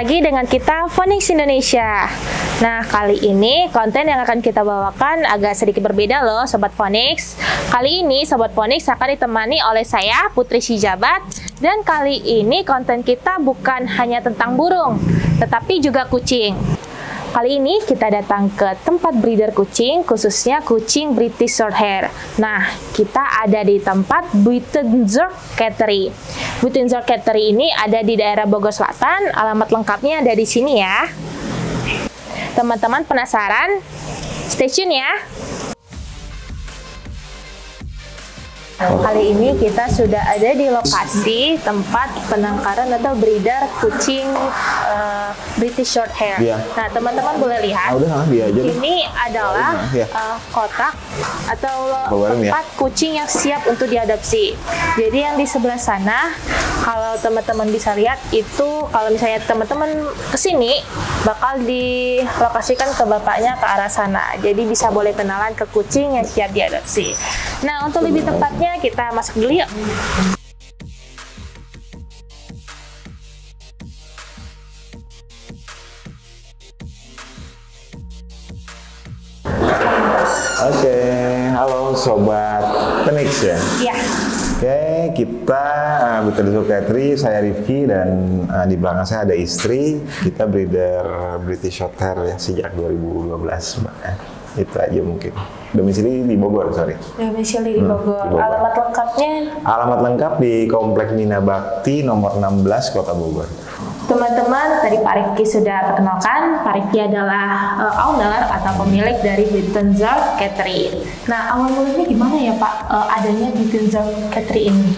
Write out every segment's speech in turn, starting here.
lagi dengan kita Phonics Indonesia. Nah, kali ini konten yang akan kita bawakan agak sedikit berbeda loh Sobat Phonics. Kali ini Sobat Phonics akan ditemani oleh saya Putri Sijabat. Dan kali ini konten kita bukan hanya tentang burung, tetapi juga kucing. Kali ini kita datang ke tempat breeder kucing, khususnya kucing British Shorthair. Nah, kita ada di tempat Buitenzorg Cattery. Buitenzorg Cattery ini ada di daerah Bogor Selatan. Alamat lengkapnya ada di sini ya. Teman-teman penasaran? Stay tune ya. Kali ini kita sudah ada di lokasi tempat penangkaran atau breeder kucing British Shorthair. Ya. Nah, teman-teman boleh lihat. Ini adalah kotak atau tempat kucing yang siap untuk diadopsi. Jadi yang di sebelah sana, kalau teman-teman bisa lihat itu, kalau misalnya teman-teman kesini, bakal dilokasikan ke bapaknya ke arah sana. Jadi bisa boleh kenalan ke kucing yang siap diadopsi. Nah, untuk lebih tepatnya kita masuk dulu yuk. Oke, halo Sobat Phonics ya. Iya. Oke, kita Buitenzorg Cattery, saya Rifki dan di belakang saya ada istri. Kita breeder British Shorthair ya sejak 2012, Mbak. Itu aja mungkin. Domisili di Bogor, sorry. Domisili di Bogor. Alamat lengkapnya? Alamat lengkap di Komplek Nina Bakti nomor 16 Kota Bogor. Teman-teman, tadi Pak Rifki sudah perkenalkan. Pak Rifki adalah owner atau pemilik dari Buitenzorg Cattery. Nah, awal mulanya gimana ya Pak adanya Buitenzorg Cattery ini?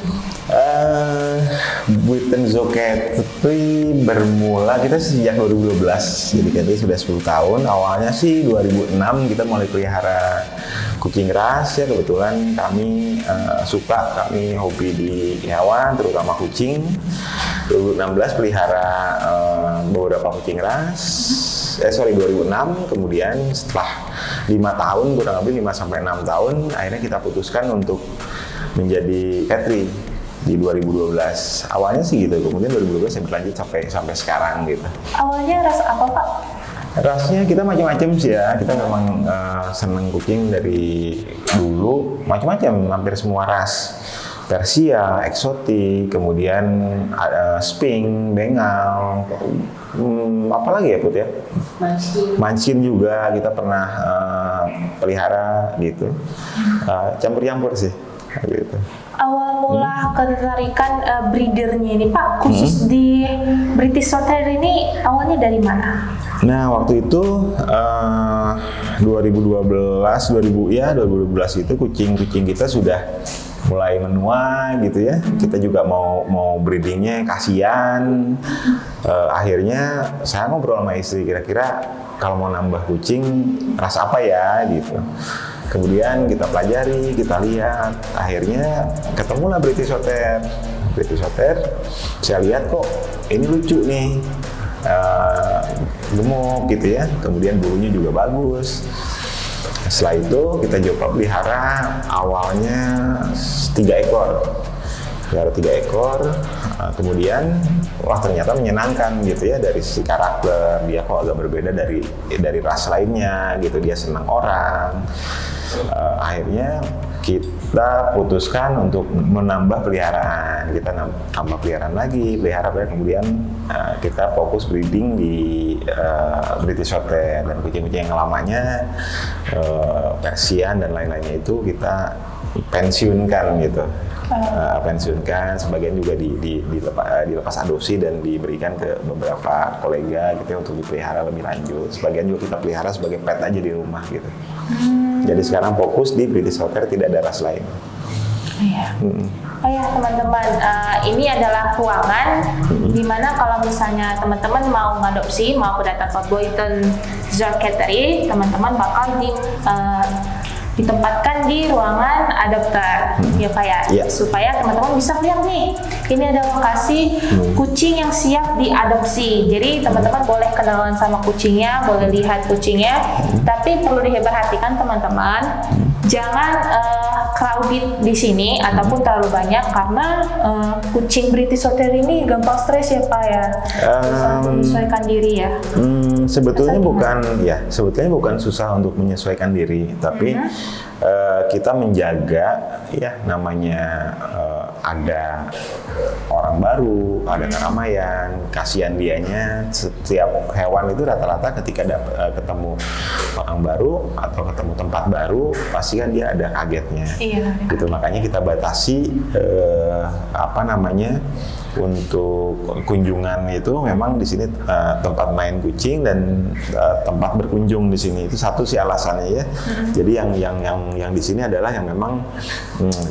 Buitenzorg Cattery bermula kita sejak 2012, jadi Cattery sudah 10 tahun. Awalnya sih 2006 kita mulai pelihara kucing ras ya, kebetulan kami kami hobi di hewan, terutama kucing. 2016 pelihara beberapa kucing ras. 2006, kemudian setelah 5 tahun, kurang lebih 5-6 tahun, akhirnya kita putuskan untuk menjadi Cattery di 2012. Awalnya sih gitu, kemudian 2012 saya berlanjut sampai sekarang gitu. Awalnya ras apa Pak? Rasnya kita macam-macam sih ya. Kita memang seneng kucing dari dulu, macam-macam, hampir semua ras. Persia, eksotik, kemudian Sphinx, Bengal, apalagi ya Put ya? Manchin juga kita pernah pelihara gitu. Campur-campur sih gitu. Awal mula ketertarikan breedernya ini Pak, khusus di British Shorthair ini awalnya dari mana? Nah, waktu itu 2012 itu kucing-kucing kita sudah mulai menua gitu ya. Kita juga mau breedingnya, kasihan. Akhirnya saya ngobrol sama istri, kira-kira kalau mau nambah kucing ras apa ya gitu. Kemudian kita pelajari, kita lihat, akhirnya ketemulah British Shorthair. British Shorthair, saya lihat kok ini lucu nih, gemuk gitu ya, kemudian bulunya juga bagus. Setelah itu kita coba pelihara, awalnya 3 ekor. Pelihara 3 ekor, kemudian wah ternyata menyenangkan gitu ya, dari sisi karakter, dia kok agak berbeda dari ras lainnya gitu, dia senang orang. Akhirnya kita putuskan untuk menambah peliharaan. Kita nambah peliharaan lagi, kemudian kita fokus breeding di British Shorthair, dan kucing-kucing yang lamanya Persian dan lain-lainnya itu kita pensiunkan gitu. Pensiunkan, sebagian juga dilepas adopsi dan diberikan ke beberapa kolega gitu untuk dipelihara lebih lanjut. Sebagian juga kita pelihara sebagai pet aja di rumah gitu. Jadi sekarang fokus di British Shorthair, tidak ada ras lain. Iya. Oh ya teman-teman, ini adalah ruangan dimana kalau misalnya teman-teman mau ngadopsi, mau datang ke Buitenzorg Cattery, teman-teman bakal ditempatkan di ruangan adopter ya Pak ya, supaya teman-teman bisa lihat nih, ini ada lokasi kucing yang siap diadopsi. Jadi teman-teman boleh kenalan sama kucingnya, boleh lihat kucingnya, tapi perlu diperhatikan teman-teman, jangan crowded di sini ataupun terlalu banyak karena kucing British Shorthair ini gampang stres ya Pak ya. Susah untuk menyesuaikan diri ya. Sebetulnya bukan susah untuk menyesuaikan diri, tapi kita menjaga ya namanya ada orang baru, ada keramaian, kasihan dianya. Setiap hewan itu rata-rata ketika ketemu orang baru atau ketemu tempat baru, pasti kan dia ada kagetnya. Iya. Gitu, makanya kita batasi untuk kunjungan itu memang di sini tempat main kucing dan tempat berkunjung di sini itu satu sih alasannya ya. Jadi yang di sini adalah yang memang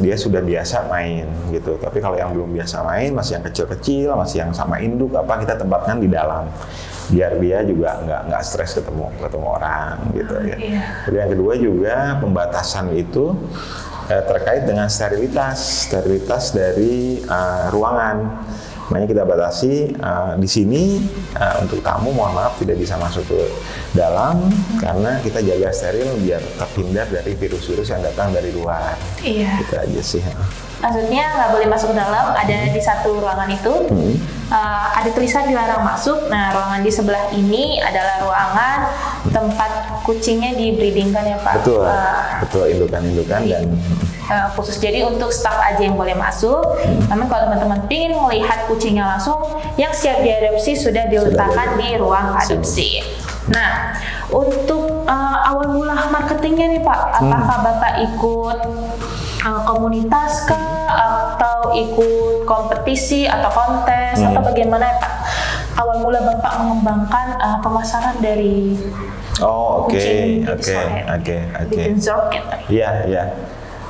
dia sudah biasa main gitu. Tapi kalau yang belum biasa main, masih yang kecil-kecil, masih yang sama induk kita tempatkan di dalam biar dia juga nggak stres ketemu orang gitu ya. Jadi yang kedua juga pembatasan itu terkait dengan sterilitas dari ruangan. Makanya kita batasi di sini untuk tamu mohon maaf tidak bisa masuk ke dalam karena kita jaga steril biar terhindar dari virus-virus yang datang dari luar. Iya. Itu aja sih. Maksudnya nggak boleh masuk ke dalam, ada di satu ruangan itu ada tulisan dilarang masuk. Nah, ruangan di sebelah ini adalah ruangan tempat kucingnya di-breedingkan ya Pak? Betul, indukan-indukan dan khusus jadi untuk staf aja yang boleh masuk. Namun kalau teman-teman ingin melihat kucingnya langsung, yang siap diadopsi sudah diletakkan di ruang adopsi. Nah, untuk awal mula marketingnya nih Pak, apakah Bapak ikut komunitas kah, atau ikut kompetisi atau kontes, atau bagaimana ya Pak? Awal mula Bapak mengembangkan pemasaran dari kucing British Shorthair. Iya.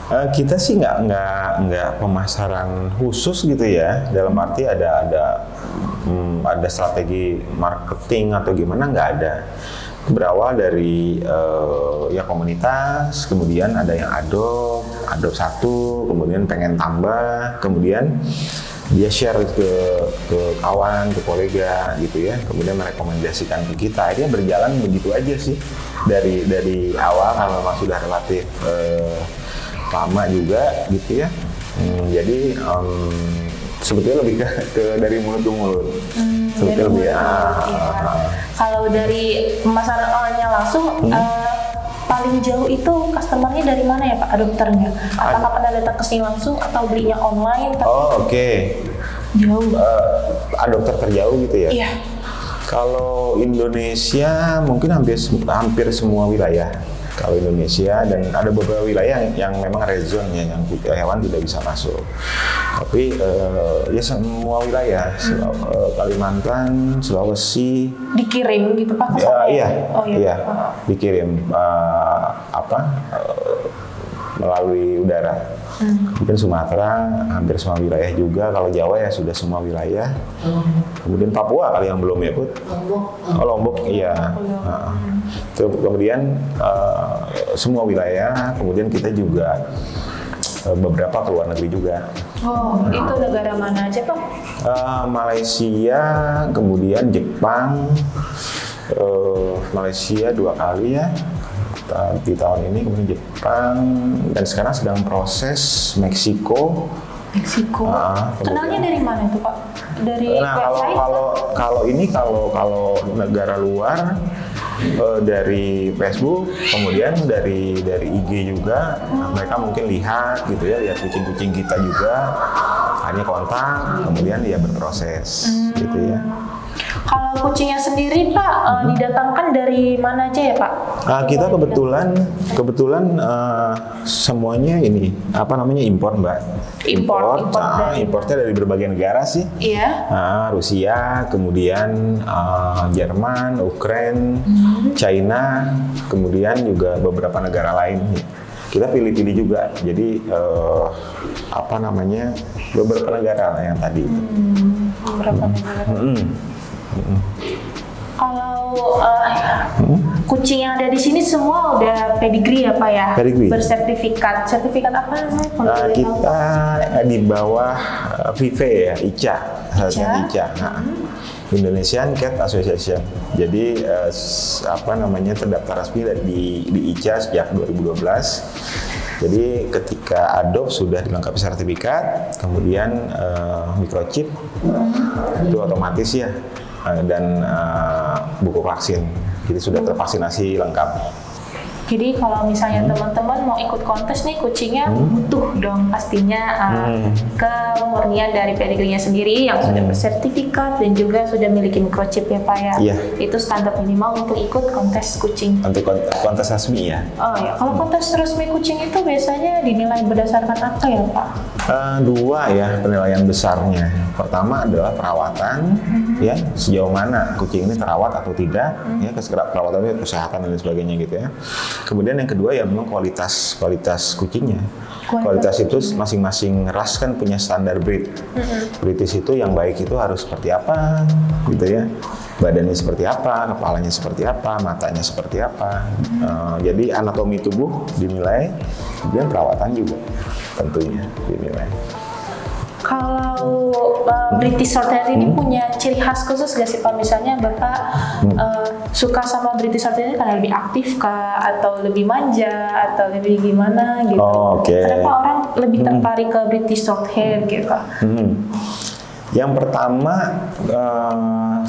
Kita sih nggak pemasaran khusus gitu ya, dalam arti ada strategi marketing atau gimana, nggak ada. Berawal dari ya komunitas, kemudian ada yang adopt satu, kemudian pengen tambah, kemudian dia share ke kawan, ke kolega gitu ya, kemudian merekomendasikan ke kita. Akhirnya berjalan begitu aja sih dari awal kalau memang sudah relatif lama juga gitu ya. Jadi sebetulnya lebih ke dari mulut ke mulut. Sebetulnya lebih Kalau dari pemasaran online langsung paling jauh itu customernya dari mana ya Pak, adopternya? Apakah pernah datang ke sini langsung atau belinya online? Jauh. Adopter terjauh gitu ya? Iya. Kalau Indonesia mungkin hampir semua wilayah. Kalau Indonesia, dan ada beberapa wilayah yang memang red zone ya, yang hewan tidak bisa masuk. Tapi ya semua wilayah, Kalimantan, Sulawesi. Dikirim gitu Pak? Iya, dikirim melalui udara. Mungkin Sumatera, hampir semua wilayah juga. Kalau Jawa ya sudah semua wilayah. Kemudian Papua kali yang belum ya, Put? Lombok, iya. Kemudian semua wilayah. Kemudian kita juga beberapa ke luar negeri juga. Itu negara mana aja Pak? Malaysia, kemudian Jepang. Malaysia 2 kali ya. Di tahun ini, kemudian Jepang, dan sekarang sedang proses Meksiko. Kenalnya dari mana itu Pak? Dari website? Kalau negara luar dari Facebook, kemudian dari IG juga. Mereka mungkin lihat gitu ya, lihat kucing-kucing kita juga, hanya kontak, kemudian dia berproses gitu ya. Kalau kucingnya sendiri Pak, didatangkan dari mana aja ya Pak? Kita kebetulan semuanya ini impor Mbak. Importnya dari berbagai negara sih. Iya. Rusia, kemudian Jerman, Ukraina, China, kemudian juga beberapa negara lain. Kita pilih-pilih juga. Jadi beberapa negara yang tadi itu. Beberapa negara. Kalau kucing yang ada di sini semua udah pedigree ya Pak ya? Pedigree. Bersertifikat. Sertifikat apa namanya? Kita di bawah VIVE ya, ICA. Indonesian Cat Association. Jadi terdaftar resmi di ICA sejak 2012. Jadi ketika adopt sudah dilengkapi sertifikat, kemudian microchip itu otomatis ya, dan buku vaksin. Jadi sudah tervaksinasi lengkap. Jadi kalau misalnya teman-teman mau ikut kontes nih, kucingnya butuh dong pastinya kemurnian dari pedigrinya sendiri yang sudah bersertifikat dan juga sudah memiliki microchip ya Pak ya. Iya. Itu standar minimal untuk ikut kontes kucing. Untuk kontes resmi ya. Oh ya, kalau kontes resmi kucing itu biasanya dinilai berdasarkan apa ya Pak? Dua ya penilaian besarnya. Pertama adalah perawatan, ya sejauh mana kucing ini terawat atau tidak, ya perawatannya, kesehatan dan sebagainya gitu ya. Kemudian yang kedua ya memang kualitas kucingnya. Kualitas itu masing-masing ras kan punya standar breed. British itu yang baik itu harus seperti apa, gitu ya. Badannya seperti apa, kepalanya seperti apa, matanya seperti apa. Jadi anatomi tubuh dinilai, kemudian perawatan juga tentunya dinilai. Kalau British Shorthair ini punya ciri khas khusus gak sih Pak? Misalnya Bapak suka sama British Shorthair ini karena lebih aktif kah? Atau lebih manja? Atau lebih gimana gitu? Kenapa orang lebih tertarik ke British Shorthair gitu? Yang pertama,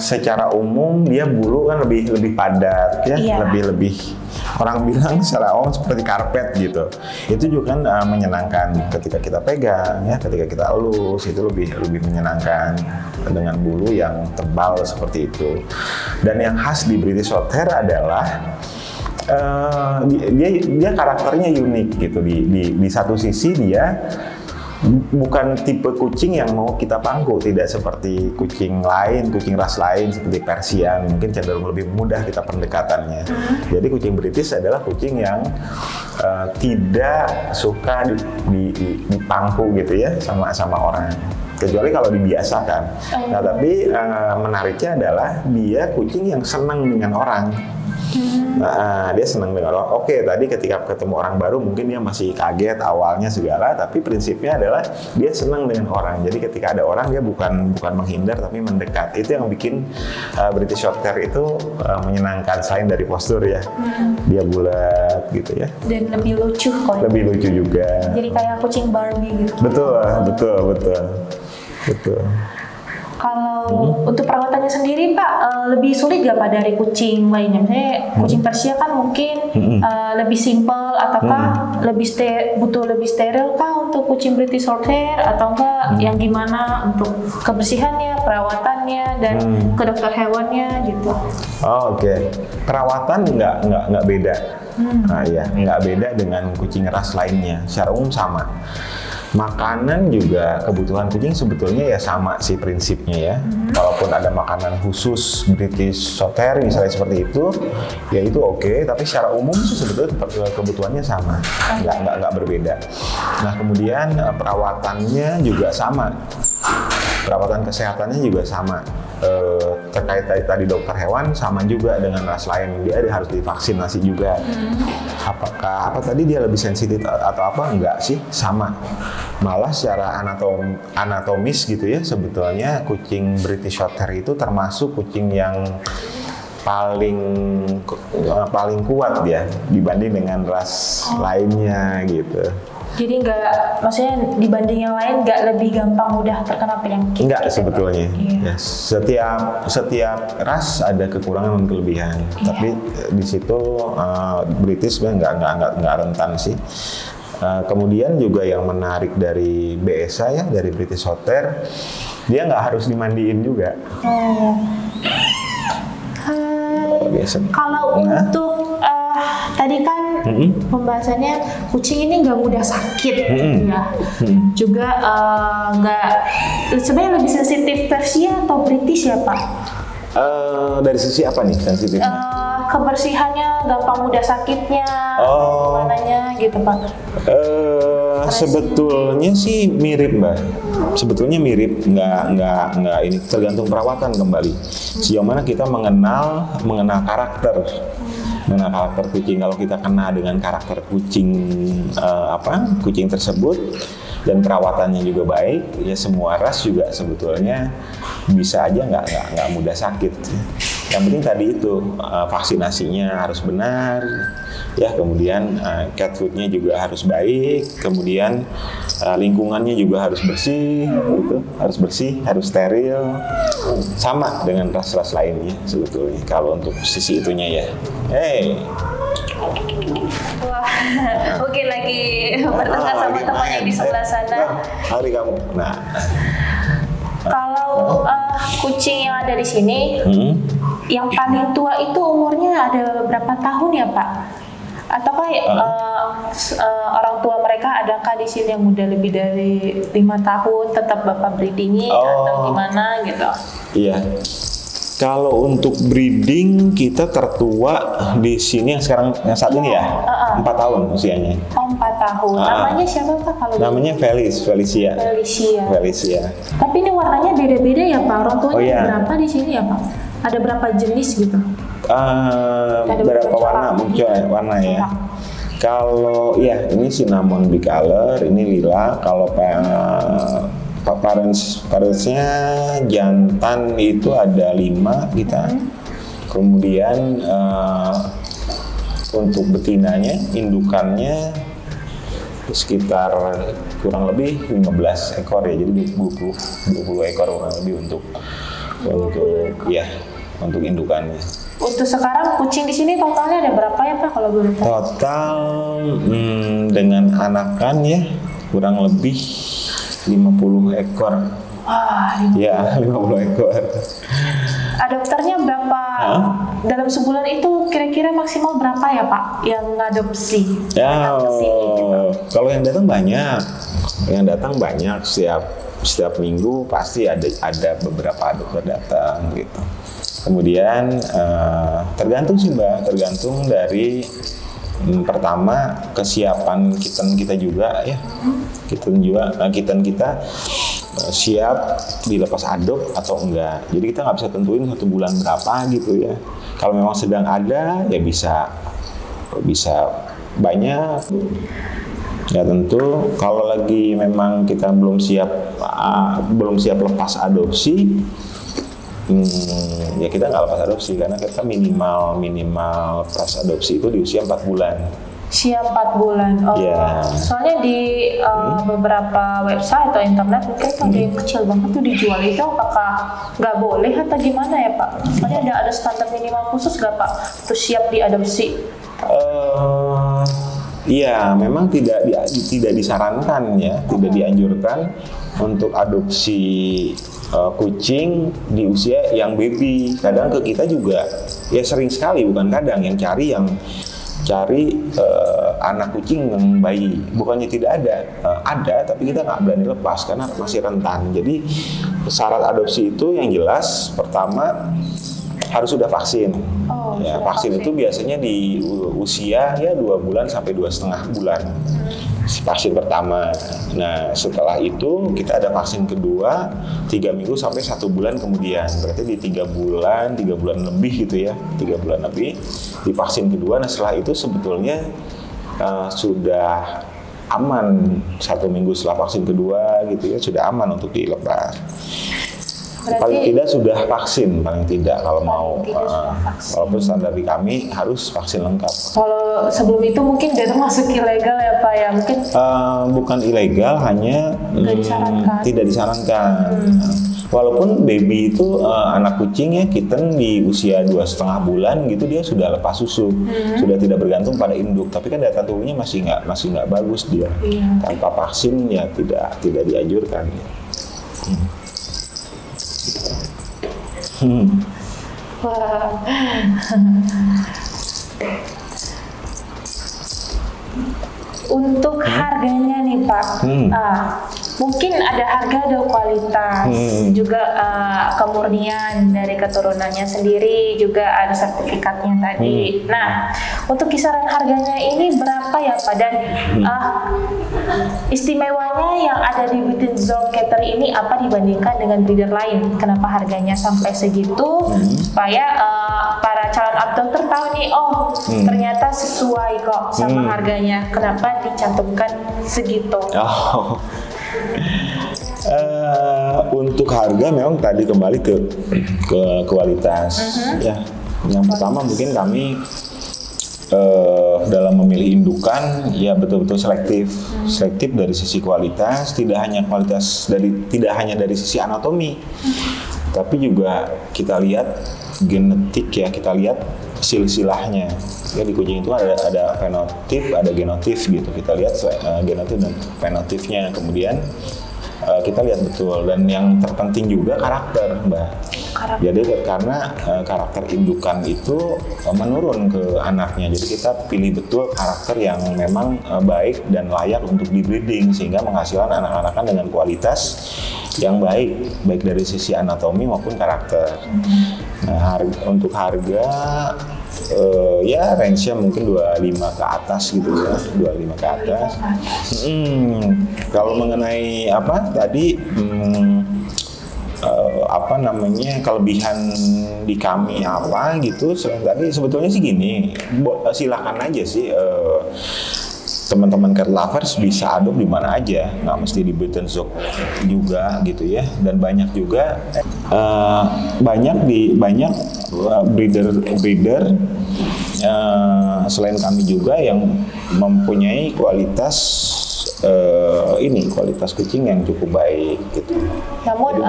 secara umum dia bulu kan lebih padat ya, lebih orang bilang secara umum seperti karpet gitu. Itu juga kan menyenangkan ketika kita pegang ya, ketika kita elus itu lebih menyenangkan dengan bulu yang tebal seperti itu. Dan yang khas di British Shorthair adalah dia karakternya unik gitu. Di satu sisi dia bukan tipe kucing yang mau kita pangku, tidak seperti kucing lain, kucing ras lain seperti Persian, mungkin cenderung lebih mudah kita pendekatannya. Jadi kucing British adalah kucing yang tidak suka dipangku gitu ya sama orang, kecuali kalau dibiasakan. Nah tapi menariknya adalah dia kucing yang senang dengan orang. Dia senang dengan orang. Oke, tadi ketika ketemu orang baru mungkin dia masih kaget awalnya segala, tapi prinsipnya adalah dia senang dengan orang. Jadi ketika ada orang dia bukan menghindar tapi mendekat. Itu yang bikin British Shorthair itu menyenangkan selain dari postur ya. Dia bulat gitu ya. Dan lebih lucu kok. Lebih lucu juga. Jadi kayak kucing Barbie gitu. Betul. Kalau untuk perawatannya sendiri Pak, lebih sulit gak Pak dari kucing lainnya? Misalnya kucing Persia kan mungkin lebih simpel, ataukah butuh lebih steril kah untuk kucing British Shorthair, atau enggak yang gimana untuk kebersihannya, perawatannya, dan ke dokter hewannya gitu? Oke. Perawatan nggak beda. Nggak beda dengan kucing ras lainnya. Secara umum sama. Makanan juga kebutuhan kucing sebetulnya ya sama sih prinsipnya ya. Walaupun ada makanan khusus British Shorthair misalnya seperti itu, ya itu oke. Tapi secara umum sih sebetulnya kebutuhannya sama, nggak berbeda. Nah kemudian perawatannya juga sama, perawatan kesehatannya juga sama. Terkait tadi dokter hewan sama juga dengan ras lain, dia harus divaksinasi juga. Apakah tadi dia lebih sensitif atau apa? Enggak sih, sama. Malah secara anatomis gitu ya, sebetulnya kucing British Shorthair itu termasuk kucing yang paling kuat ya dibanding dengan ras lainnya gitu. Jadi maksudnya dibanding yang lain nggak lebih gampang mudah terkena penyakit? Enggak sebetulnya. Ya, setiap ras ada kekurangan dan kelebihan. Tapi di situ British nggak rentan sih. Kemudian juga yang menarik dari BSA ya, dari British Shorthair, dia nggak harus dimandiin juga. Kalau untuk tadi kan pembahasannya kucing ini nggak mudah sakit, ya. Juga sebenarnya lebih sensitif Persia atau British ya Pak? Dari sisi apa nih sensitifnya? Kebersihannya, gampang mudah sakitnya, mananya gitu Pak? Sebetulnya sih mirip Mbak. Sebetulnya mirip, nggak ini tergantung perawatan kembali. Sejauh mana kita mengenal karakter kucing. Kalau kita kena dengan karakter kucing kucing tersebut dan perawatannya juga baik, ya semua ras juga sebetulnya bisa aja nggak mudah sakit. Yang penting tadi itu vaksinasinya harus benar, ya, kemudian cat foodnya juga harus baik, kemudian lingkungannya juga harus bersih, gitu. Harus steril, sama dengan ras-ras lainnya sebetulnya. Kalau untuk sisi itunya ya, Wah, mungkin lagi bertengkar sama temannya di sebelah sana. Hari kamu. Nah, kalau kucing yang ada di sini, yang paling tua itu umurnya ada berapa tahun ya Pak? Ataukah orang tua mereka adakah di sini yang udah lebih dari 5 tahun tetap Bapak breedingin atau gimana gitu? Iya. Kalau untuk breeding kita tertua di sini yang sekarang yang saat ini ya 4 tahun usianya. Oh 4 tahun. Namanya siapa Pak kalau? Namanya Felicia. Tapi ini warnanya beda-beda ya Pak. Orang tuanya berapa di sini ya Pak? Ada berapa jenis gitu? Berapa warna muncul warna ya. Kalau ya ini cinnamon bicolor, ini lila. Kalau parentsnya jantan itu ada 5 kita. Kemudian untuk betinanya, indukannya sekitar kurang lebih 15 ekor ya. Jadi 20 ekor kurang lebih untuk indukannya. Untuk sekarang kucing di sini totalnya ada berapa ya Pak kalau boleh tahu? Total dengan anakan ya kurang lebih 50 ekor. Wah, 50 ekor. Adopternya berapa? Dalam sebulan itu kira-kira maksimal berapa ya Pak yang ngadopsi? Kalau yang datang banyak. Setiap minggu pasti ada beberapa adopter datang gitu. Kemudian tergantung sih Mbak, tergantung dari pertama kesiapan kitten kita juga ya. Kitten kita siap dilepas adop atau enggak. Jadi kita nggak bisa tentuin 1 bulan berapa gitu ya. Kalau memang sedang ada ya bisa banyak. Ya tentu kalau lagi memang kita belum siap lepas adopsi, ya kita nggak lepas adopsi karena kita minimal pas adopsi itu di usia 4 bulan. Siap 4 bulan. Soalnya di beberapa website atau internet mungkin ada yang kecil banget tuh dijual, itu apakah nggak boleh atau gimana ya Pak? Soalnya ada standar minimal khusus nggak Pak terus siap diadopsi? Iya, memang tidak disarankan ya, tidak dianjurkan untuk adopsi kucing di usia yang baby. Kadang ke kita juga ya sering sekali, bukan kadang, yang cari anak kucing yang bayi. Bukannya tidak ada, tapi kita nggak berani lepas karena masih rentan. Jadi syarat adopsi itu yang jelas pertama harus sudah vaksin. Vaksin itu biasanya di usia ya 2 bulan sampai 2,5 bulan. Vaksin pertama. Nah, setelah itu kita ada vaksin kedua 3 minggu sampai 1 bulan kemudian. Berarti di 3 bulan lebih gitu ya. 3 bulan lebih di vaksin kedua. Nah, setelah itu sebetulnya sudah aman 1 minggu setelah vaksin kedua gitu ya, sudah aman untuk dilepas. Paling tidak sudah vaksin, paling tidak kalau mau, walaupun standar di kami harus vaksin lengkap. Kalau sebelum itu mungkin dia termasuk ilegal ya Pak ya, mungkin? Bukan ilegal, hanya tidak disarankan. Walaupun baby itu anak kucing ya, kitten di usia 2,5 bulan gitu dia sudah lepas susu, sudah tidak bergantung pada induk. Tapi kan data tubuhnya masih nggak bagus dia. Tanpa vaksin ya tidak dianjurkan. Wah. Untuk harganya nih Pak, mungkin ada harga, ada kualitas, juga kemurnian dari keturunannya sendiri, juga ada sertifikatnya tadi. Nah, untuk kisaran harganya ini berapa ya Pak? Dan istimewanya yang ada di Within Zone Cattle ini apa dibandingkan dengan breeder lain? Kenapa harganya sampai segitu? Supaya para calon adopter tahu nih, ternyata sesuai kok sama harganya. Kenapa dicantumkan segitu? Untuk harga memang tadi kembali ke kualitas. Ya, yang pertama mungkin kami dalam memilih indukan ya betul-betul selektif dari sisi kualitas, tidak hanya dari sisi anatomi, tapi juga kita lihat genetik ya, kita lihat silsilahnya. Ya, di kucing itu ada fenotip, ada genotip gitu. Kita lihat genotip dan fenotipnya, kemudian kita lihat betul, dan yang terpenting juga karakter, Mbak. Jadi karena karakter indukan itu menurun ke anaknya, jadi kita pilih betul karakter yang memang baik dan layak untuk di-breeding sehingga menghasilkan anak-anakan dengan kualitas yang baik dari sisi anatomi maupun karakter. Nah, untuk harga ya range-nya mungkin 25 ke atas gitu ya, 25 ke atas. Kalau mengenai apa tadi kelebihan di kami apa gitu, tadi sebetulnya sih gini, silakan aja sih teman-teman cat lovers bisa adopt di mana aja, nggak mesti di Buitenzorg juga gitu ya. Dan banyak juga banyak breeder selain kami juga yang mempunyai kualitas kualitas kucing yang cukup baik gitu. Namun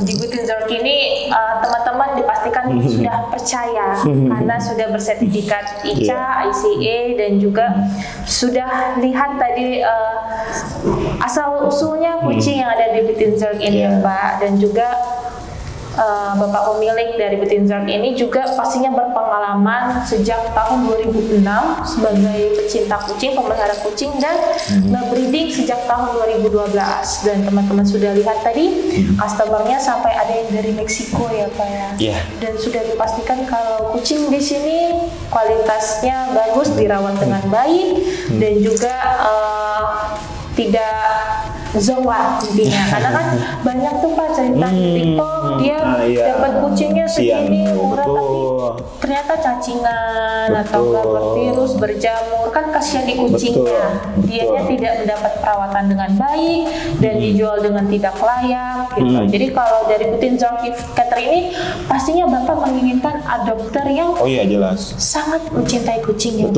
di Buitenzorg ini teman-teman dipastikan sudah percaya karena sudah bersertifikat ICA, ICA, dan juga sudah lihat tadi asal usulnya kucing yang ada di Buitenzorg ini ya Pak, dan juga Bapak pemilik dari Buitenzorg ini juga pastinya berpengalaman sejak tahun 2006 sebagai pecinta kucing, pemelihara kucing, dan nge-breeding sejak tahun 2012. Dan teman-teman sudah lihat tadi customer-nya sampai ada yang dari Meksiko ya Pak ya. Dan sudah dipastikan kalau kucing di sini kualitasnya bagus, dirawat dengan baik, dan juga tidak zonk intinya, karena kan banyak tuh Pak cerita di TikTok dia dapat kucingnya segini murah tapi ternyata cacingan atau bervirus, berjamur, kan kasihan di kucingnya. Dianya tidak mendapat perawatan dengan baik dan dijual dengan tidak layak gitu. Jadi kalau dari Buitenzorg Cater ini pastinya Bapak menginginkan adopter yang jelas sangat mencintai kucingnya.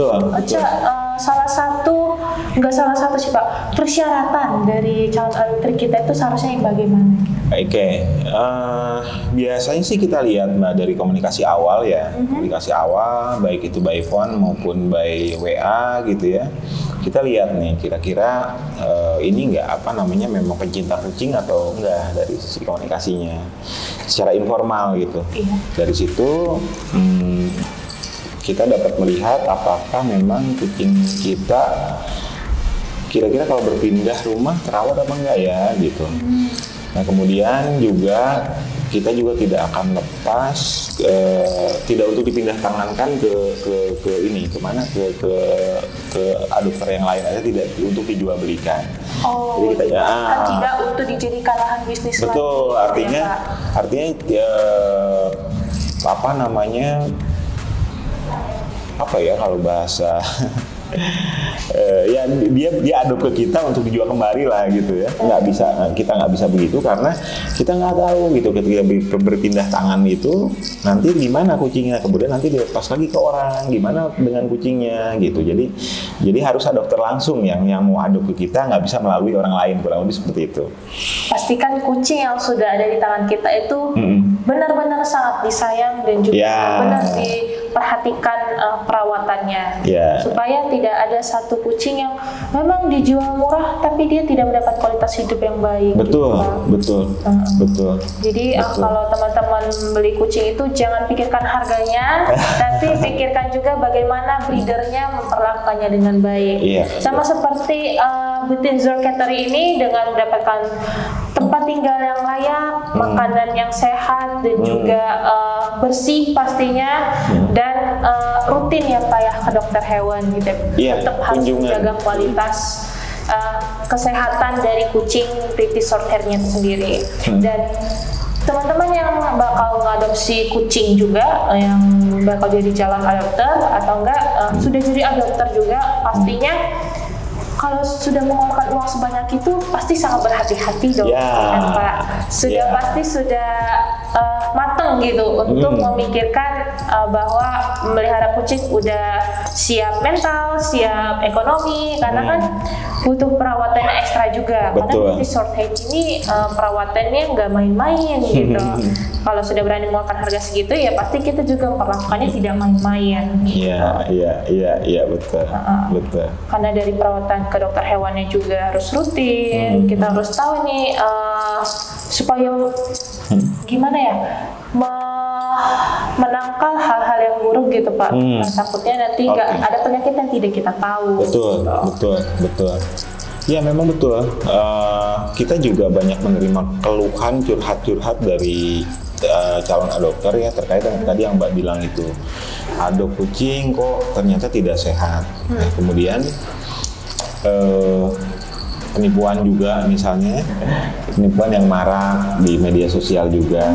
Salah satu sih Pak, persyaratan dari calon adopter kita itu seharusnya yang bagaimana? Biasanya sih kita lihat Mbak dari komunikasi awal ya, komunikasi awal baik itu by phone maupun by WA gitu ya. Kita lihat nih kira-kira ini memang pencinta kucing atau enggak dari sisi komunikasinya secara informal gitu. Dari situ kita dapat melihat apakah memang kucing kita kira-kira kalau berpindah rumah terawat apa enggak ya gitu. Nah kemudian juga kita juga tidak akan lepas tidak untuk dipindah tangankan ke adopter yang lain aja, tidak untuk dijual belikan. Jadi kita tidak untuk dijadikan lahan bisnis lagi. Betul, artinya kalau bahasa dia adopt ke kita untuk dijual kembali lah gitu ya. Kita nggak bisa begitu karena kita nggak tahu gitu ketika berpindah tangan itu nanti gimana kucingnya, kemudian nanti dilepas lagi ke orang, gimana dengan kucingnya gitu. Jadi harus adopter langsung yang mau adopt ke kita, nggak bisa melalui orang lain, kurang lebih seperti itu. Pastikan kucing yang sudah ada di tangan kita itu benar-benar sangat disayang dan juga benar diperhatikan perawatannya supaya tidak ada satu kucing yang memang dijual murah tapi dia tidak mendapat kualitas hidup yang baik. Betul. Jadi kalau teman-teman beli kucing itu jangan pikirkan harganya, tapi pikirkan juga bagaimana breedernya memperlakukannya dengan baik. Sama seperti Buitenzorg Cater ini dengan mendapatkan tempat tinggal yang layak, makanan yang sehat dan juga bersih pastinya, dan rutin ya Pak ya ke dokter hewan gitu. Tetap harus menjaga kualitas kesehatan dari kucing British Shorthair-nya itu sendiri. Dan teman-teman yang bakal ngadopsi kucing juga, yang bakal jadi calon adopter atau enggak sudah jadi adopter juga, pastinya kalau sudah mengeluarkan uang sebanyak itu pasti sangat berhati-hati dong, kan Pak. Sudah pasti sudah mateng gitu untuk memikirkan bahwa memelihara kucing udah siap mental, siap ekonomi, karena kan butuh perawatan ekstra juga. Karena British Shorthair ini perawatannya nggak main-main gitu. Kalau sudah berani mengeluarkan harga segitu, ya pasti kita juga memperlakukannya tidak main-main. Iya, betul. Betul. Karena dari perawatan ke dokter hewannya juga harus rutin. Kita harus tahu nih supaya gimana ya, menangkal hal-hal yang buruk gitu Pak. Nah, takutnya nanti nggak ada penyakit yang tidak kita tahu. Betul. Ya memang betul. Kita juga banyak menerima keluhan curhat dari calon adopter ya, terkait dengan tadi yang Mbak bilang itu, adop kucing kok ternyata tidak sehat. Nah, kemudian penipuan juga, misalnya penipuan yang marak di media sosial juga.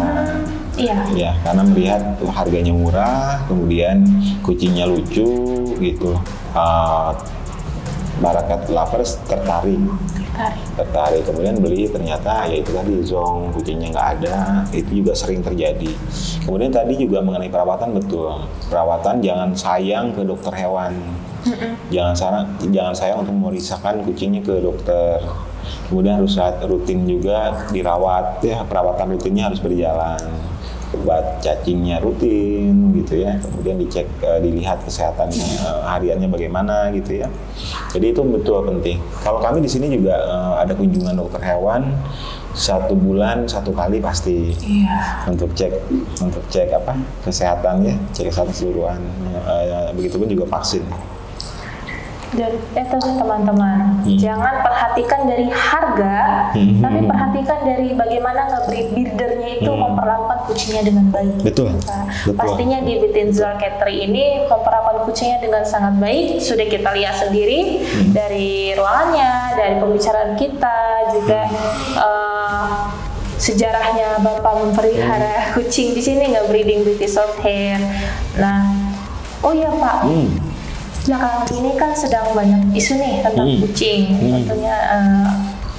Ya, karena melihat harganya murah, kemudian kucingnya lucu gitu, Barakat lovers tertarik, kemudian beli, ternyata ya itu tadi zong, kucingnya nggak ada. Itu juga sering terjadi. Kemudian tadi juga mengenai perawatan, betul, perawatan jangan sayang ke dokter hewan, jangan sayang untuk memeriksakan kucingnya ke dokter. Kemudian harus rutin juga dirawat ya, perawatan rutinnya harus berjalan. Obat cacingnya rutin gitu ya, kemudian dicek, dilihat kesehatannya hariannya bagaimana gitu ya. Jadi itu betul penting. Kalau kami di sini juga ada kunjungan dokter hewan 1 bulan 1 kali pasti, untuk cek apa kesehatannya, cek kesehatan keseluruhan. Begitupun juga vaksin. Dan itu teman-teman, jangan perhatikan dari harga, tapi perhatikan dari bagaimana breedernya itu memperlakukan kucingnya dengan baik. Betul. Pastinya di British Shorthair ini memperlakukan kucingnya dengan sangat baik. Sudah kita lihat sendiri dari ruangannya, dari pembicaraan kita juga. Sejarahnya Bapak memelihara kucing di sini breeding British Shorthair. Nah, oh iya Pak. Belakangan ini kan sedang banyak isu nih tentang kucing. Tentunya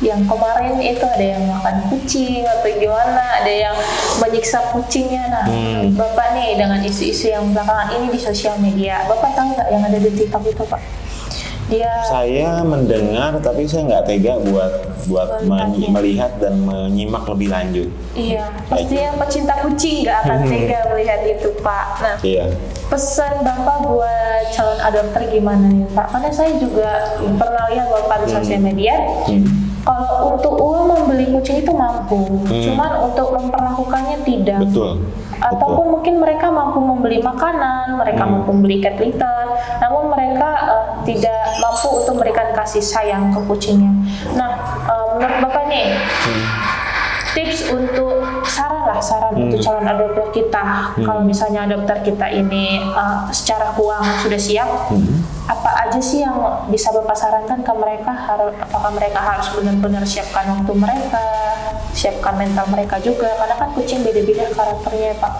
yang kemarin itu ada yang makan kucing atau gimana, ada yang menyiksa kucingnya. Nah, Bapak nih dengan isu-isu yang belakangan ini di sosial media, Bapak tahu nggak yang ada di TikTok itu Pak? Saya mendengar, tapi saya nggak tega buat melihat dan menyimak lebih lanjut. Iya, pasti yang pecinta kucing nggak akan tega melihat itu Pak. Nah, pesan Bapak buat calon adopter gimana ya Pak? Karena saya juga pernah lihat Bapak di sosial media. Kalau untuk uang membeli kucing itu mampu, cuman untuk memperlakukannya tidak. Ataupun mungkin mereka mampu membeli makanan, mereka mampu membeli cat litter, namun mereka tidak mampu untuk memberikan kasih sayang ke kucingnya. Nah, menurut Bapak nih, tips untuk saran untuk calon adopter kita, kalau misalnya adopter kita ini secara keuangan sudah siap, apa aja sih yang bisa Bapak sarankan ke mereka? Apakah mereka harus benar-benar siapkan waktu mereka, siapkan mental mereka juga, karena kan kucing beda-beda karakternya Pak.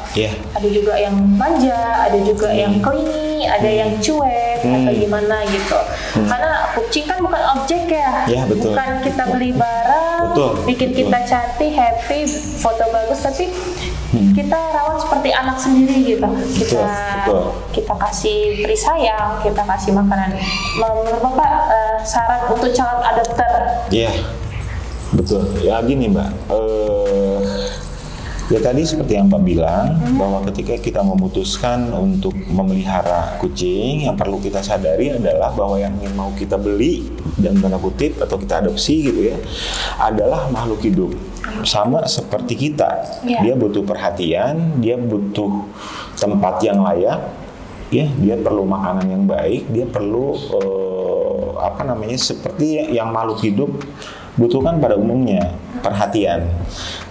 Ada juga yang manja, ada juga yang clingy, ada yang cuek atau gimana gitu. Karena kucing kan bukan objek ya, bukan kita beli barang, bikin kita cantik, happy, foto bagus, tapi kita rawat seperti anak sendiri gitu. Kita kasih beri sayang, kita kasih makanan. Menurut Bapak saran untuk calon adopter? Betul. Ya gini Mbak, ya tadi seperti yang Mbak bilang, bahwa ketika kita memutuskan untuk memelihara kucing, yang perlu kita sadari adalah bahwa yang ingin mau kita beli dan tanda kutip atau kita adopsi gitu ya, adalah makhluk hidup. Sama seperti kita, dia butuh perhatian, dia butuh tempat yang layak, ya, dia perlu makanan yang baik, dia perlu seperti yang makhluk hidup butuhkan pada umumnya, perhatian.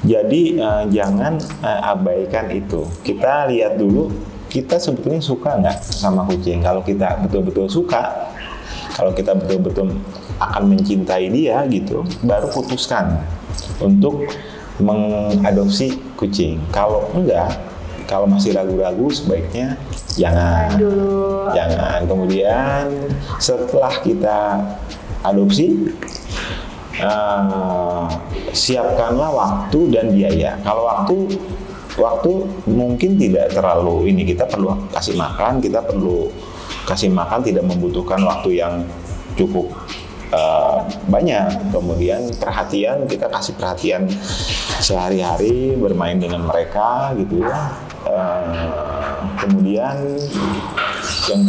Jadi jangan abaikan itu. Kita lihat dulu, kita sebetulnya suka nggak sama kucing. Kalau kita betul-betul suka, kalau kita betul-betul akan mencintai dia gitu, baru putuskan untuk mengadopsi kucing. Kalau enggak, kalau masih ragu-ragu, sebaiknya jangan. Kemudian setelah kita adopsi, siapkanlah waktu dan biaya. Kalau waktu mungkin tidak terlalu ini, kita perlu kasih makan, tidak membutuhkan waktu yang cukup banyak. Kemudian perhatian, kita kasih perhatian sehari-hari, bermain dengan mereka gitu ya. Kemudian yang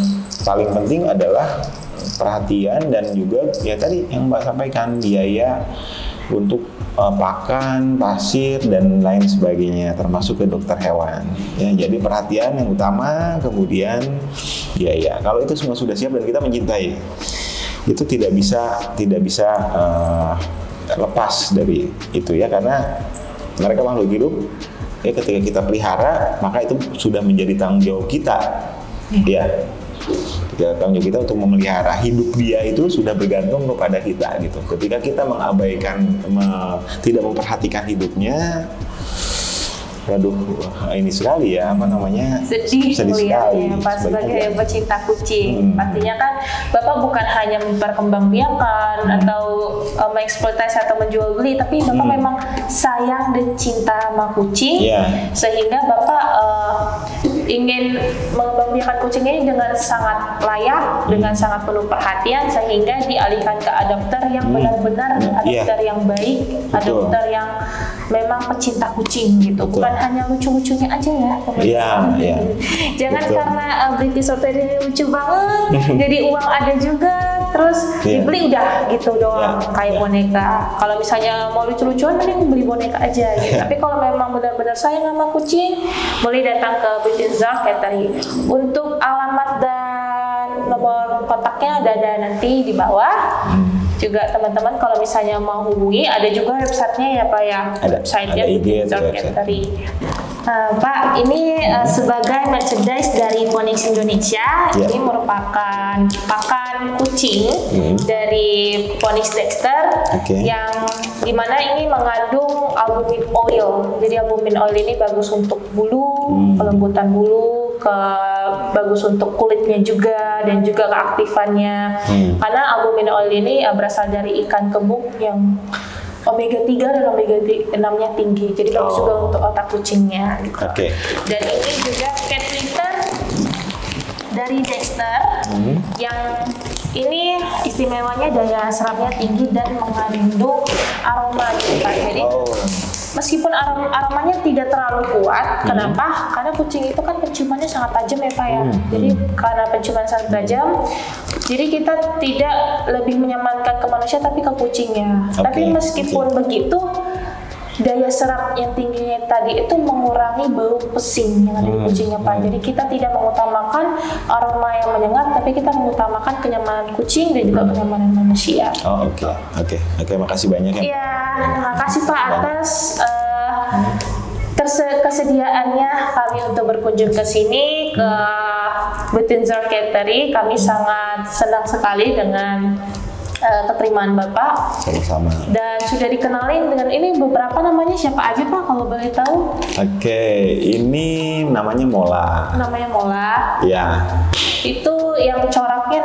paling penting adalah perhatian, dan juga ya tadi yang Mbak sampaikan, biaya untuk pakan, pasir, dan lain sebagainya, termasuk ke dokter hewan. Ya, jadi perhatian yang utama, kemudian biaya. Kalau itu semua sudah siap dan kita mencintai, itu tidak bisa lepas dari itu ya, karena mereka makhluk hidup. Ya, ketika kita pelihara, maka itu sudah menjadi tanggung jawab kita. Ya, tanggung jawab kita untuk memelihara. Hidup dia itu sudah bergantung kepada kita gitu. Ketika kita mengabaikan, tidak memperhatikan hidupnya, waduh, ini sekali ya, apa namanya, sedih sekali ya, Pak, sebagai pecinta kucing. Pastinya kan Bapak bukan hanya memperkembangbiakan atau mengeksploitasi atau menjual beli, tapi Bapak memang sayang dan cinta sama kucing, sehingga Bapak ingin mengembangbiakan kucing ini dengan sangat layak, dengan sangat penuh perhatian, sehingga dialihkan ke adopter yang benar-benar adopter yang baik, adopter yang memang pecinta kucing gitu. Bukan hanya lucu-lucunya aja ya. Iya. Jangan karena British Shorthair ini lucu banget, jadi uang ada juga, terus dibeli udah gitu doang, kayak boneka. Kalau misalnya mau lucu-lucuan, mending beli boneka aja gitu. Tapi kalau memang benar-benar sayang sama kucing, boleh datang ke British Shorthair. Untuk alamat dan nomor kontaknya ada nanti di bawah. Juga teman-teman kalau misalnya mau hubungi, ada juga websitenya ya Pak ya, websitenya British Shorthair. Pak, ini sebagai merchandise dari Phoenix Indonesia, ini merupakan pakan kucing dari Phoenix Dexter, yang dimana ini mengandung albumin oil. Jadi albumin oil ini bagus untuk bulu, pelembutan bulu, bagus untuk kulitnya juga, dan juga keaktifannya. Karena albumin oil ini berasal dari ikan kembung yang omega 3 dan omega 6-nya tinggi, jadi bagus juga untuk otak kucingnya gitu. Dan ini juga cat litter dari Dexter, yang ini istimewanya daya serapnya tinggi dan mengandung aroma gitu Pak. Jadi meskipun aromanya tidak terlalu kuat, kenapa? Karena kucing itu kan penciumannya sangat tajam ya Pak ya. Jadi karena penciuman sangat tajam, jadi kita tidak lebih menyamankan ke manusia tapi ke kucingnya. Tapi meskipun begitu, daya serap yang tingginya tadi itu mengurangi bau pesing yang ada di kucingnya Pak. Jadi kita tidak mengutamakan aroma yang menyengat, tapi kita mengutamakan kenyamanan kucing dan juga kenyamanan manusia. Oke, makasih banyak ya. Iya, terima kasih Pak atas kesediaannya kami untuk berkunjung ke sini, ke British Shorthair. Kami sangat senang sekali dengan keterimaan Bapak. Sama-sama. Dan sudah dikenalin dengan ini beberapa namanya, siapa aja Pak kalau boleh tahu? Ini namanya Mola. Namanya Mola. Ya. Itu yang coraknya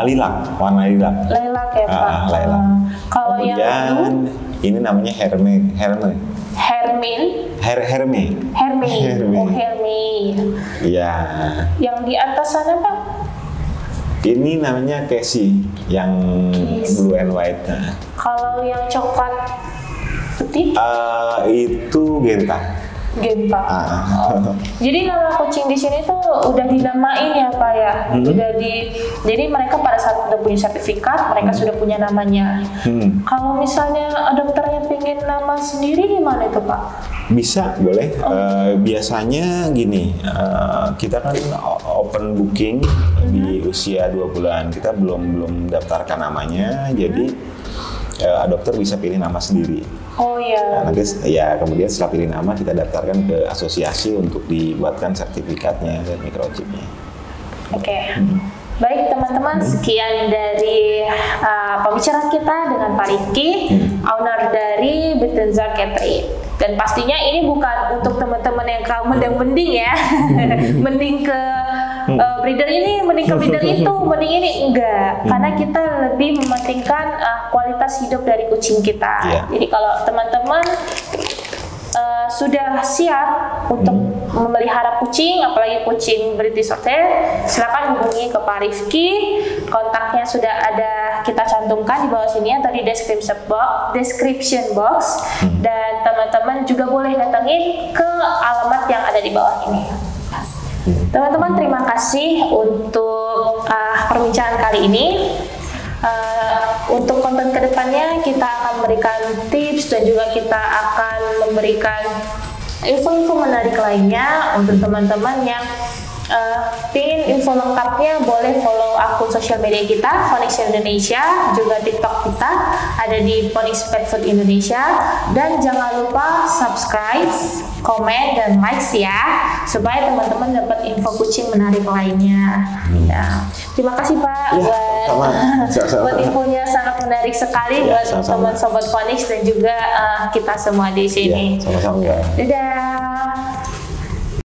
lilac, warna lilac. Lilac ya Pak. Lilac. Kalau yang itu, ini namanya Herme. Herme. Iya. Yang di atas sana Pak? Ini namanya Casey, yang blue and white. Kalau yang coklat putih? Itu Genta. Jadi nama kucing di sini tuh udah dinamain ya Pak ya. Jadi mereka pada saat udah punya sertifikat, mereka sudah punya namanya. Kalau misalnya dokternya pengen nama sendiri gimana itu Pak? Bisa, boleh. Biasanya gini, kita kan open booking di usia 2 bulan. Kita belum daftarkan namanya, jadi dokter bisa pilih nama sendiri. Nanti kemudian setelah pilih nama kita daftarkan ke asosiasi untuk dibuatkan sertifikatnya dan microchipnya. Baik teman-teman, sekian dari pembicaraan kita dengan Pak Rifki, owner dari British Shorthair. Dan pastinya ini bukan untuk teman-teman yang kaum mending ya, mending ke breeder ini mending ke breeder itu, mending ini enggak. Karena kita lebih mementingkan kualitas hidup dari kucing kita. Jadi kalau teman-teman sudah siap untuk memelihara kucing, apalagi kucing British Shorthair, silakan hubungi ke Pak Rifki. Kontaknya sudah ada kita cantumkan di bawah sini atau di description box. Dan teman-teman juga boleh datangin ke alamat yang ada di bawah ini. Teman-teman, terima kasih untuk perbincangan kali ini. Untuk konten kedepannya kita akan memberikan tips dan juga kita akan memberikan info-info menarik lainnya untuk teman-teman yang pingin info lengkapnya. Boleh follow akun sosial media kita Phoenix Indonesia, juga TikTok kita ada di Phoenix Pet Food Indonesia, dan jangan lupa subscribe, komen, dan like ya, supaya teman-teman dapat info kucing menarik lainnya. Terima kasih Pak buat infonya, sangat menarik sekali buat teman Sobat Phoenix dan juga kita semua di sini. Sama-sama. Dadah.